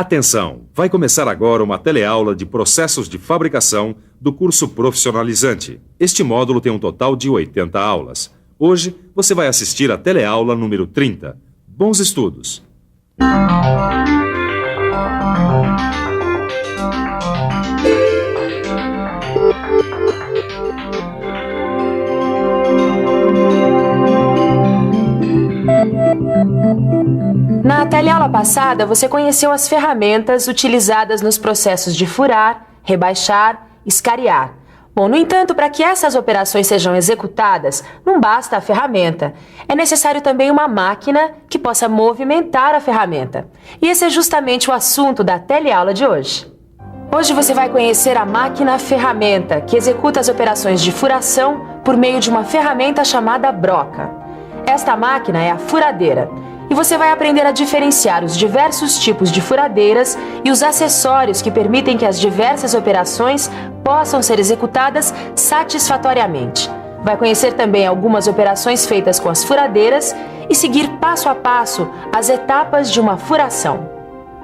Atenção! Vai começar agora uma teleaula de processos de fabricação do curso profissionalizante. Este módulo tem um total de 80 aulas. Hoje, você vai assistir a teleaula número 30. Bons estudos! Na teleaula passada, você conheceu as ferramentas utilizadas nos processos de furar, rebaixar, escariar. Bom, no entanto, para que essas operações sejam executadas, não basta a ferramenta. É necessário também uma máquina que possa movimentar a ferramenta. E esse é justamente o assunto da teleaula de hoje. Hoje você vai conhecer a máquina-ferramenta, que executa as operações de furação por meio de uma ferramenta chamada broca. Esta máquina é a furadeira. E você vai aprender a diferenciar os diversos tipos de furadeiras e os acessórios que permitem que as diversas operações possam ser executadas satisfatoriamente. Vai conhecer também algumas operações feitas com as furadeiras e seguir passo a passo as etapas de uma furação.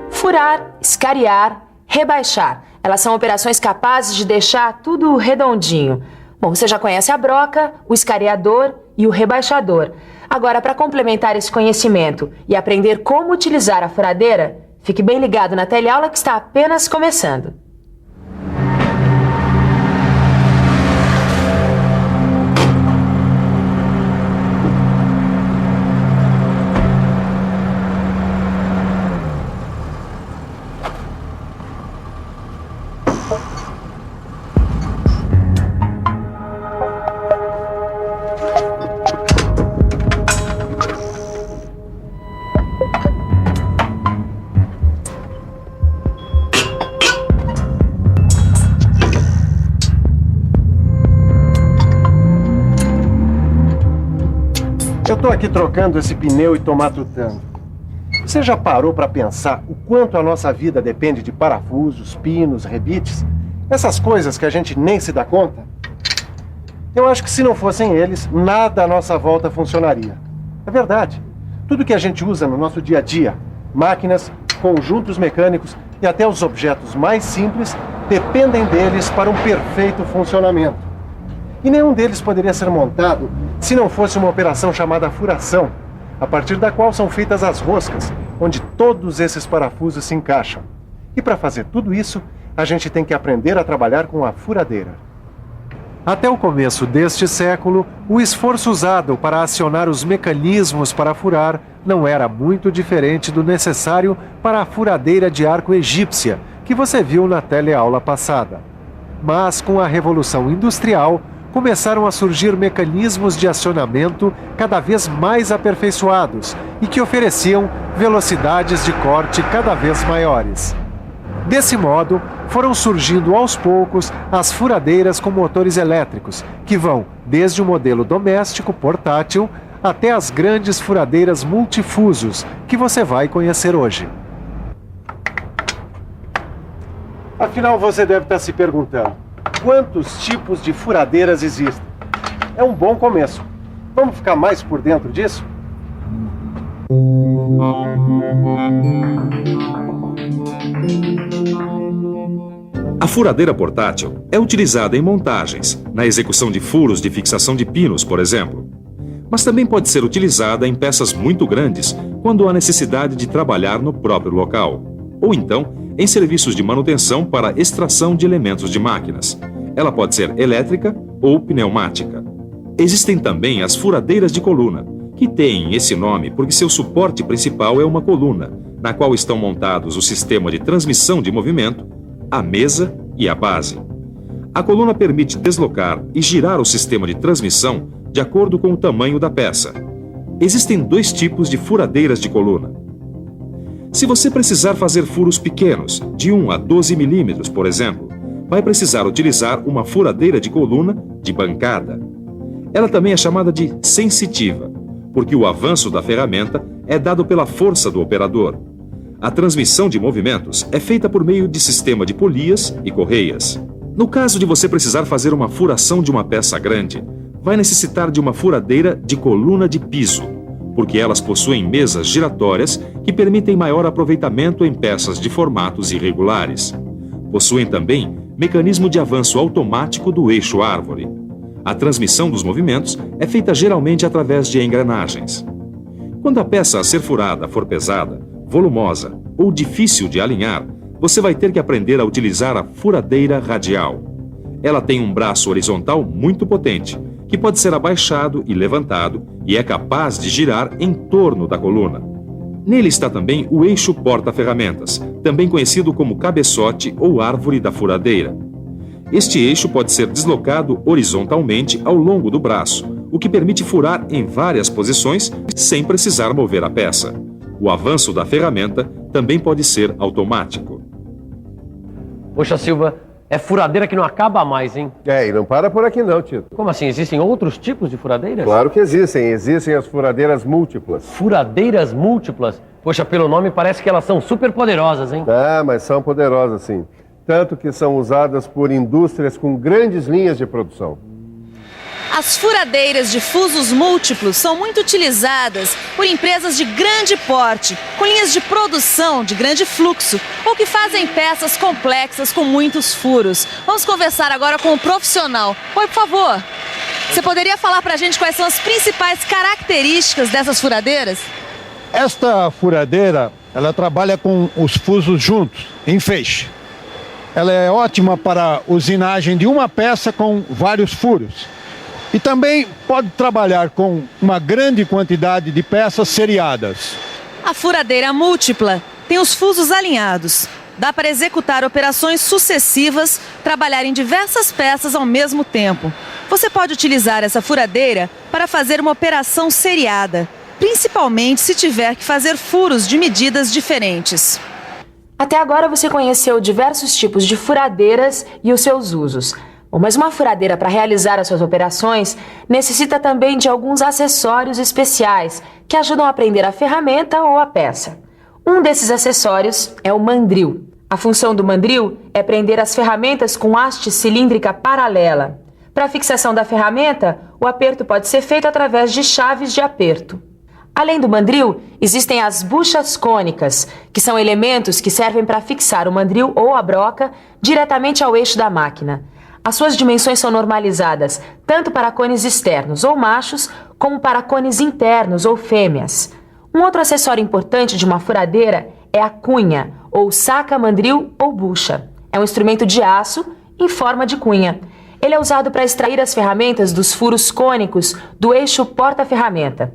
Furar, escariar, rebaixar. Elas são operações capazes de deixar tudo redondinho. Bom, você já conhece a broca, o escariador e o rebaixador. Agora, para complementar esse conhecimento e aprender como utilizar a furadeira, fique bem ligado na teleaula que está apenas começando. Eu tô aqui trocando esse pneu e tô matutando. Você já parou para pensar o quanto a nossa vida depende de parafusos, pinos, rebites? Essas coisas que a gente nem se dá conta? Eu acho que se não fossem eles, nada à nossa volta funcionaria. É verdade. Tudo que a gente usa no nosso dia a dia, máquinas, conjuntos mecânicos e até os objetos mais simples, dependem deles para um perfeito funcionamento. E nenhum deles poderia ser montado se não fosse uma operação chamada furação, a partir da qual são feitas as roscas, onde todos esses parafusos se encaixam. E para fazer tudo isso, a gente tem que aprender a trabalhar com a furadeira. Até o começo deste século, o esforço usado para acionar os mecanismos para furar não era muito diferente do necessário para a furadeira de arco egípcia, que você viu na teleaula passada. Mas com a Revolução Industrial, começaram a surgir mecanismos de acionamento cada vez mais aperfeiçoados e que ofereciam velocidades de corte cada vez maiores. Desse modo, foram surgindo aos poucos as furadeiras com motores elétricos, que vão desde o modelo doméstico portátil até as grandes furadeiras multifusos, que você vai conhecer hoje. Afinal, você deve estar se perguntando: quantos tipos de furadeiras existem? É um bom começo. Vamos ficar mais por dentro disso? A furadeira portátil é utilizada em montagens, na execução de furos de fixação de pinos, por exemplo. Mas também pode ser utilizada em peças muito grandes, quando há necessidade de trabalhar no próprio local. Ou então, em serviços de manutenção para extração de elementos de máquinas. Ela pode ser elétrica ou pneumática. Existem também as furadeiras de coluna, que têm esse nome porque seu suporte principal é uma coluna, na qual estão montados o sistema de transmissão de movimento, a mesa e a base. A coluna permite deslocar e girar o sistema de transmissão de acordo com o tamanho da peça. Existem dois tipos de furadeiras de coluna. Se você precisar fazer furos pequenos, de 1 a 12 milímetros, por exemplo, vai precisar utilizar uma furadeira de coluna de bancada. Ela também é chamada de sensitiva, porque o avanço da ferramenta é dado pela força do operador. A transmissão de movimentos é feita por meio de sistema de polias e correias. No caso de você precisar fazer uma furação de uma peça grande, vai necessitar de uma furadeira de coluna de piso, porque elas possuem mesas giratórias que permitem maior aproveitamento em peças de formatos irregulares. Possuem também mecanismo de avanço automático do eixo árvore. A transmissão dos movimentos é feita geralmente através de engrenagens. Quando a peça a ser furada for pesada, volumosa ou difícil de alinhar, você vai ter que aprender a utilizar a furadeira radial. Ela tem um braço horizontal muito potente, que pode ser abaixado e levantado e é capaz de girar em torno da coluna. Nele está também o eixo porta-ferramentas, também conhecido como cabeçote ou árvore da furadeira. Este eixo pode ser deslocado horizontalmente ao longo do braço, o que permite furar em várias posições sem precisar mover a peça. O avanço da ferramenta também pode ser automático. Poxa, Silva, é furadeira que não acaba mais, hein? E não para por aqui não, Tito. Como assim? Existem outros tipos de furadeiras? Claro que existem. Existem as furadeiras múltiplas. Furadeiras múltiplas? Poxa, pelo nome parece que elas são super poderosas, hein? Mas são poderosas, sim. Tanto que são usadas por indústrias com grandes linhas de produção. As furadeiras de fusos múltiplos são muito utilizadas por empresas de grande porte, com linhas de produção de grande fluxo, ou que fazem peças complexas com muitos furos. Vamos conversar agora com um profissional. Oi, por favor. Você poderia falar pra gente quais são as principais características dessas furadeiras? Esta furadeira, ela trabalha com os fusos juntos, em feixe. Ela é ótima para usinagem de uma peça com vários furos. E também pode trabalhar com uma grande quantidade de peças seriadas. A furadeira múltipla tem os fusos alinhados. Dá para executar operações sucessivas, trabalhar em diversas peças ao mesmo tempo. Você pode utilizar essa furadeira para fazer uma operação seriada, principalmente se tiver que fazer furos de medidas diferentes. Até agora você conheceu diversos tipos de furadeiras e os seus usos. Bom, mas uma furadeira para realizar as suas operações necessita também de alguns acessórios especiais que ajudam a prender a ferramenta ou a peça. Um desses acessórios é o mandril. A função do mandril é prender as ferramentas com haste cilíndrica paralela. Para a fixação da ferramenta, o aperto pode ser feito através de chaves de aperto. Além do mandril, existem as buchas cônicas, que são elementos que servem para fixar o mandril ou a broca diretamente ao eixo da máquina. As suas dimensões são normalizadas tanto para cones externos ou machos, como para cones internos ou fêmeas. Um outro acessório importante de uma furadeira é a cunha, ou saca-mandril ou bucha. É um instrumento de aço em forma de cunha. Ele é usado para extrair as ferramentas dos furos cônicos do eixo porta-ferramenta.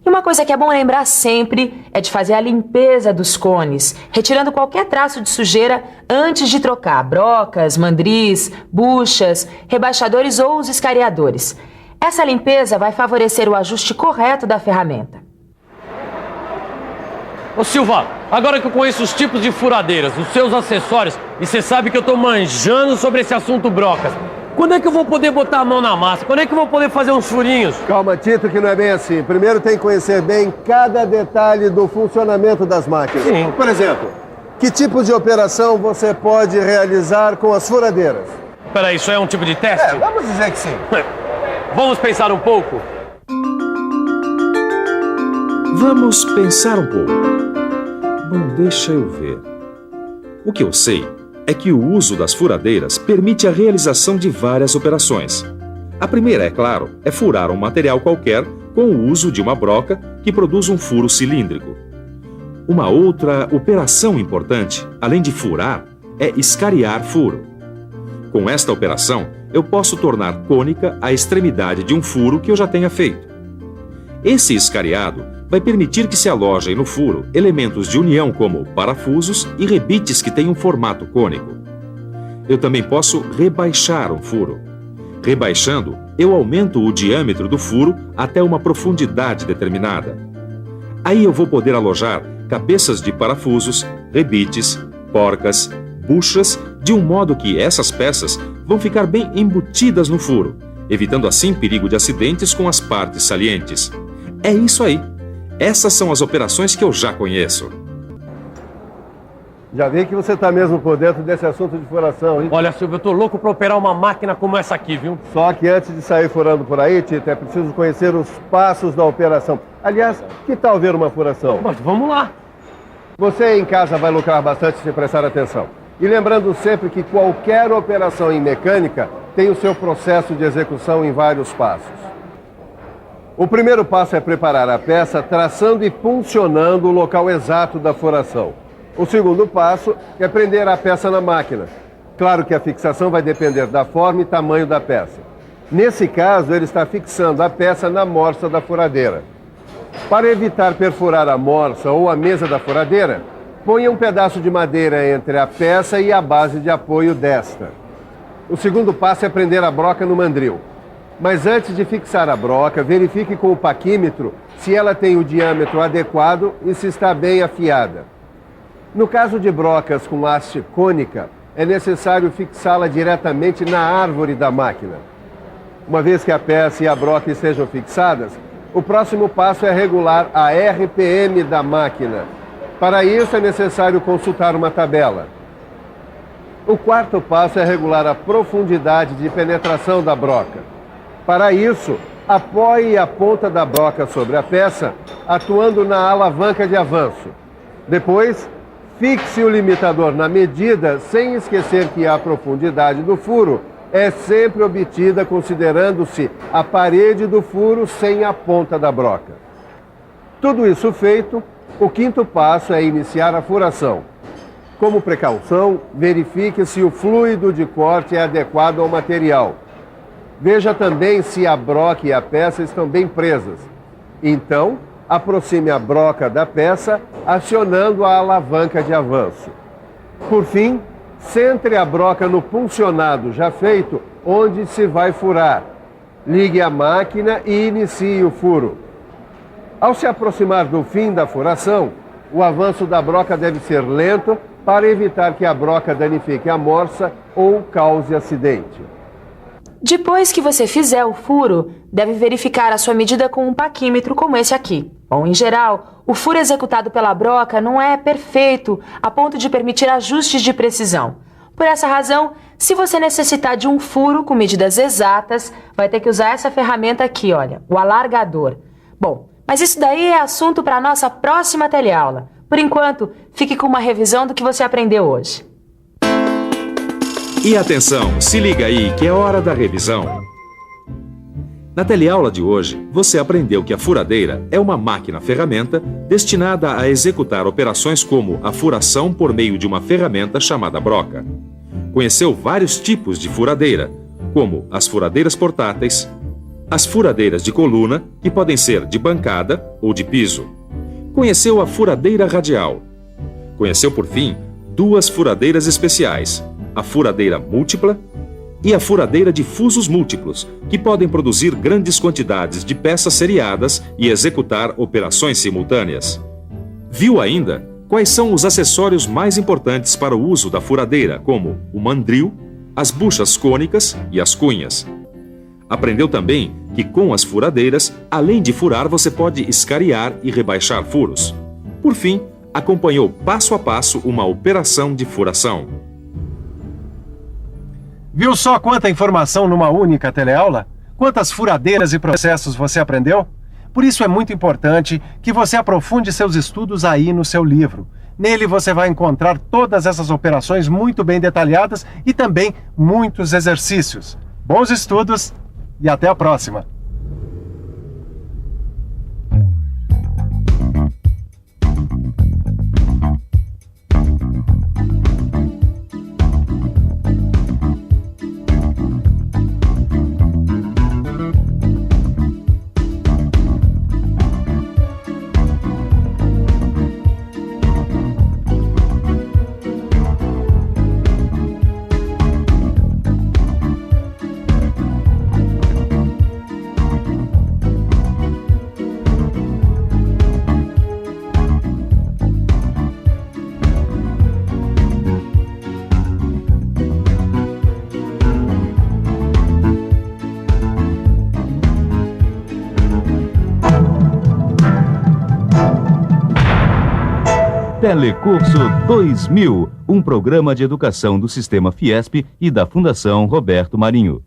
E uma coisa que é bom lembrar sempre é de fazer a limpeza dos cones, retirando qualquer traço de sujeira antes de trocar brocas, mandris, buchas, rebaixadores ou os escariadores. Essa limpeza vai favorecer o ajuste correto da ferramenta. Ô Silva, agora que eu conheço os tipos de furadeiras, os seus acessórios, e você sabe que eu tô manjando sobre esse assunto brocas, quando é que eu vou poder botar a mão na massa? Quando é que eu vou poder fazer uns furinhos? Calma, Tito, que não é bem assim. Primeiro tem que conhecer bem cada detalhe do funcionamento das máquinas. Sim. Por exemplo, que tipo de operação você pode realizar com as furadeiras? Peraí, isso é um tipo de teste? Vamos dizer que sim. Vamos pensar um pouco? Vamos pensar um pouco. Bom, deixa eu ver. O que eu sei é que o uso das furadeiras permite a realização de várias operações. A primeira, é claro, é furar um material qualquer com o uso de uma broca que produz um furo cilíndrico. Uma outra operação importante, além de furar, é escariar furo. Com esta operação, eu posso tornar cônica a extremidade de um furo que eu já tenha feito. Esse escariado vai permitir que se alojem no furo elementos de união como parafusos e rebites que têm um formato cônico. Eu também posso rebaixar um furo. Rebaixando, eu aumento o diâmetro do furo até uma profundidade determinada. Aí eu vou poder alojar cabeças de parafusos, rebites, porcas, buchas, de um modo que essas peças vão ficar bem embutidas no furo, evitando assim perigo de acidentes com as partes salientes. É isso aí. Essas são as operações que eu já conheço. Já vi que você está mesmo por dentro desse assunto de furação, hein? Olha, Silvio, eu tô louco pra operar uma máquina como essa aqui, viu? Só que antes de sair furando por aí, Tito, é preciso conhecer os passos da operação. Aliás, que tal ver uma furação? Mas vamos lá. Você em casa vai lucrar bastante se prestar atenção. E lembrando sempre que qualquer operação em mecânica tem o seu processo de execução em vários passos. O primeiro passo é preparar a peça traçando e puncionando o local exato da furação. O segundo passo é prender a peça na máquina. Claro que a fixação vai depender da forma e tamanho da peça. Nesse caso, ele está fixando a peça na morsa da furadeira. Para evitar perfurar a morsa ou a mesa da furadeira, ponha um pedaço de madeira entre a peça e a base de apoio desta. O segundo passo é prender a broca no mandril. Mas antes de fixar a broca, verifique com o paquímetro se ela tem o diâmetro adequado e se está bem afiada. No caso de brocas com haste cônica, é necessário fixá-la diretamente na árvore da máquina. Uma vez que a peça e a broca estejam fixadas, o próximo passo é regular a RPM da máquina. Para isso é necessário consultar uma tabela. O quarto passo é regular a profundidade de penetração da broca. Para isso, apoie a ponta da broca sobre a peça, atuando na alavanca de avanço. Depois, fixe o limitador na medida, sem esquecer que a profundidade do furo é sempre obtida considerando-se a parede do furo sem a ponta da broca. Tudo isso feito, o quinto passo é iniciar a furação. Como precaução, verifique se o fluido de corte é adequado ao material. Veja também se a broca e a peça estão bem presas. Então, aproxime a broca da peça, acionando a alavanca de avanço. Por fim, centre a broca no puncionado já feito, onde se vai furar. Ligue a máquina e inicie o furo. Ao se aproximar do fim da furação, o avanço da broca deve ser lento para evitar que a broca danifique a morsa ou cause acidente. Depois que você fizer o furo, deve verificar a sua medida com um paquímetro como esse aqui. Bom, em geral, o furo executado pela broca não é perfeito a ponto de permitir ajustes de precisão. Por essa razão, se você necessitar de um furo com medidas exatas, vai ter que usar essa ferramenta aqui, olha, o alargador. Bom, mas isso daí é assunto para a nossa próxima teleaula. Por enquanto, fique com uma revisão do que você aprendeu hoje. E atenção, se liga aí que é hora da revisão. Na teleaula de hoje, você aprendeu que a furadeira é uma máquina-ferramenta destinada a executar operações como a furação por meio de uma ferramenta chamada broca. Conheceu vários tipos de furadeira, como as furadeiras portáteis, as furadeiras de coluna, que podem ser de bancada ou de piso. Conheceu a furadeira radial. Conheceu, por fim, duas furadeiras especiais, a furadeira múltipla e a furadeira de fusos múltiplos, que podem produzir grandes quantidades de peças seriadas e executar operações simultâneas. Viu ainda quais são os acessórios mais importantes para o uso da furadeira, como o mandril, as buchas cônicas e as cunhas. Aprendeu também que com as furadeiras, além de furar, você pode escariar e rebaixar furos. Por fim, acompanhou passo a passo uma operação de furação. Viu só quanta informação numa única teleaula? Quantas furadeiras e processos você aprendeu? Por isso é muito importante que você aprofunde seus estudos aí no seu livro. Nele você vai encontrar todas essas operações muito bem detalhadas e também muitos exercícios. Bons estudos e até a próxima! Telecurso 2000, um programa de educação do Sistema Fiesp e da Fundação Roberto Marinho.